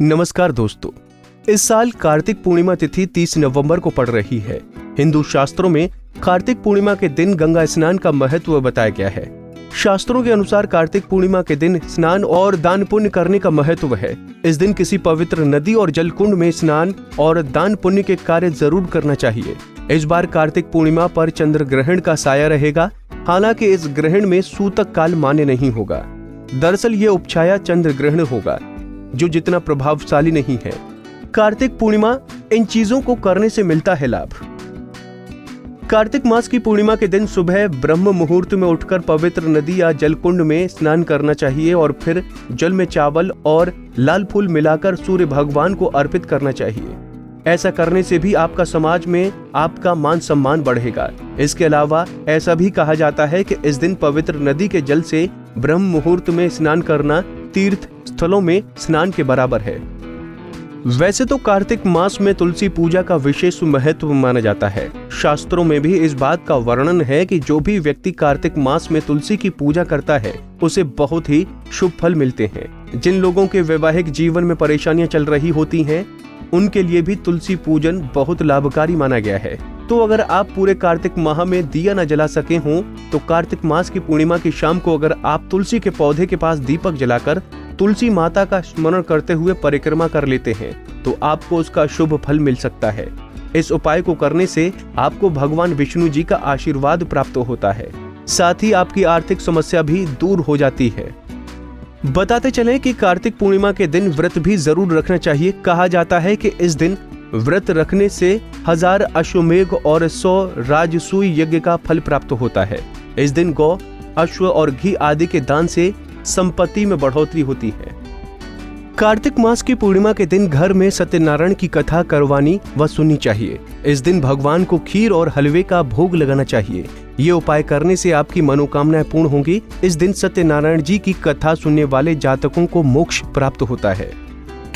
नमस्कार दोस्तों, इस साल कार्तिक पूर्णिमा तिथि 30 नवंबर को पड़ रही है। हिंदू शास्त्रों में कार्तिक पूर्णिमा के दिन गंगा स्नान का महत्व बताया गया है। शास्त्रों के अनुसार कार्तिक पूर्णिमा के दिन स्नान और दान पुण्य करने का महत्व है। इस दिन किसी पवित्र नदी और जल कुंड में स्नान और दान पुण्य के कार्य जरूर करना चाहिए। इस बार कार्तिक पूर्णिमा पर चंद्र ग्रहण का साया रहेगा। हालांकि इस ग्रहण में सूतक काल मान्य नहीं होगा। दरअसल ये उपछाया चंद्र ग्रहण होगा जो जितना प्रभावशाली नहीं है। कार्तिक पूर्णिमा, इन चीजों को करने से मिलता है लाभ। कार्तिक मास की पूर्णिमा के दिन सुबह ब्रह्म मुहूर्त में उठकर पवित्र नदी या जलकुंड में स्नान करना चाहिए और फिर जल में चावल और लाल फूल मिलाकर सूर्य भगवान को अर्पित करना चाहिए। ऐसा करने से भी आपका समाज में आपका मान सम्मान बढ़ेगा। इसके अलावा ऐसा भी कहा जाता है कि इस दिन पवित्र नदी के जल से ब्रह्म मुहूर्त में स्नान करना तीर्थ स्थलों में स्नान के बराबर है। वैसे तो कार्तिक मास में तुलसी पूजा का विशेष महत्व माना जाता है। शास्त्रों में भी इस बात का वर्णन है कि जो भी व्यक्ति कार्तिक मास में तुलसी की पूजा करता है उसे बहुत ही शुभ फल मिलते हैं। जिन लोगों के वैवाहिक जीवन में परेशानियां चल रही होती हैं, उनके लिए भी तुलसी पूजन बहुत लाभकारी माना गया है। तो अगर आप पूरे कार्तिक माह में दिया न जला सके हों तो कार्तिक मास की पूर्णिमा की शाम को अगर आप तुलसी के पौधे के पास दीपक जलाकर तुलसी माता का स्मरण करते हुए परिक्रमा कर लेते हैं तो आपको उसका शुभ फल मिल सकता है। इस उपाय को करने से आपको भगवान विष्णु जी का आशीर्वाद प्राप्त होता है। साथ ही आपकी आर्थिक समस्या भी दूर हो जाती है। बताते चलें कि कार्तिक पूर्णिमा के दिन व्रत भी जरूर रखना चाहिए। कहा जाता है कि इस दिन व्रत रखने से 1000 अश्वमेघ और 100 राजसूय यज्ञ का फल प्राप्त होता है। इस दिन गौ, अश्व और घी आदि के दान से संपत्ति में बढ़ोतरी होती है। कार्तिक मास की पूर्णिमा के दिन घर में सत्यनारायण की कथा करवानी व सुननी चाहिए। इस दिन भगवान को खीर और हलवे का भोग लगाना चाहिए। ये उपाय करने से आपकी मनोकामनाएं पूर्ण होंगी। इस दिन सत्यनारायण जी की कथा सुनने वाले जातकों को मोक्ष प्राप्त होता है।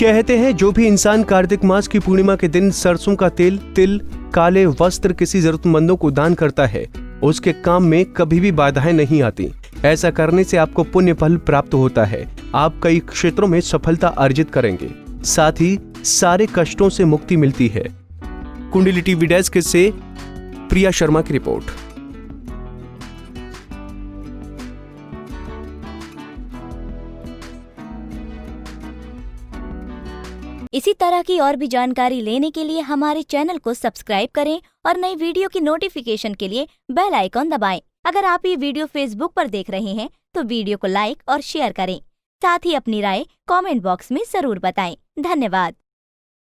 कहते हैं जो भी इंसान कार्तिक मास की पूर्णिमा के दिन सरसों का तेल, तिल, काले वस्त्र किसी जरूरतमंदों को दान करता है उसके काम में कभी भी बाधाएं नहीं आती। ऐसा करने से आपको पुण्य फल प्राप्त होता है। आप कई क्षेत्रों में सफलता अर्जित करेंगे। साथ ही सारे कष्टों से मुक्ति मिलती है। कुंडली टीवी डेस्क से प्रिया शर्मा की रिपोर्ट। इसी तरह की और भी जानकारी लेने के लिए हमारे चैनल को सब्सक्राइब करें और नई वीडियो की नोटिफिकेशन के लिए बेल आइकॉन दबाएं। अगर आप ये वीडियो फेसबुक पर देख रहे हैं तो वीडियो को लाइक और शेयर करें। साथ ही अपनी राय कमेंट बॉक्स में जरूर बताएं। धन्यवाद।